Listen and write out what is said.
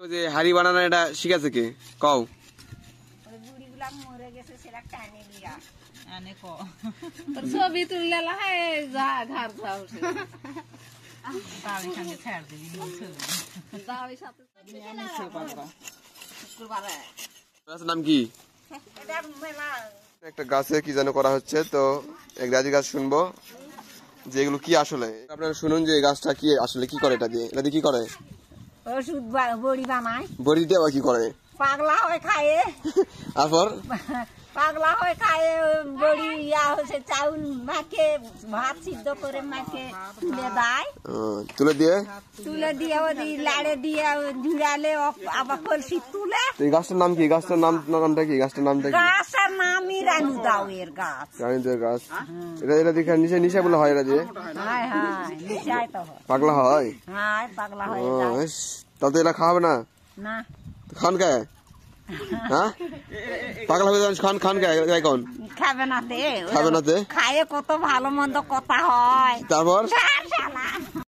ওই যে হাড়ি বানানো এটা শিখাছে কে কও? ওই বুড়িগুলা মরে গেছে সেটা টানে লিয়া আনে ক তোর ছবি তুললে লাহাই যা ঘর যাও সে দাবি সঙ্গে ছাড় দিবি ছবি দাবি সাথে নিচে পারবা শুক্রবারে। গাছের নাম কি? এটা মেলা একটা গাছে কি যেন করা হচ্ছে, তো ইংরাজি গাছ শুনবো যে এগুলো কি আসলে। আপনারা শুনুন যে এই গাছটা কি আসলে কি করে, এটা দিয়ে কি করে? ওষুধ বড়ি বানায়। বড়ি দিয়ে আবার কি করে? পাগলা হয়ে খায়। তারপর পাগলা হয়ে খায় বড়ি ইয়া হচ্ছে চাউল মাখে ভাত সিদ্ধ করে মাখে তুলে দেয়। তুলে দিয়ে ওই লাড়ে দিয়ে ঝুড়ালে আবার কলসি তুলে। এই গাছটার নাম কি? গাছটার নামটা কি? গাছটার নামই রানু দাও এর গাছ। রানীদের গাছ। এটা দেখে নিশা বলে হয়, এরা দিয়ে নিশায় তো পাগলা হয়। হ্যাঁ পাগলা হয়ে যায়। তাতে এরা খাওয়াবে না? না খান খায়? হ্যাঁ পাগলা হয়ে খান খায় কোন খাবে না খাবে না? খায়ে কত ভালো মন্দ কথা হয়। তারপর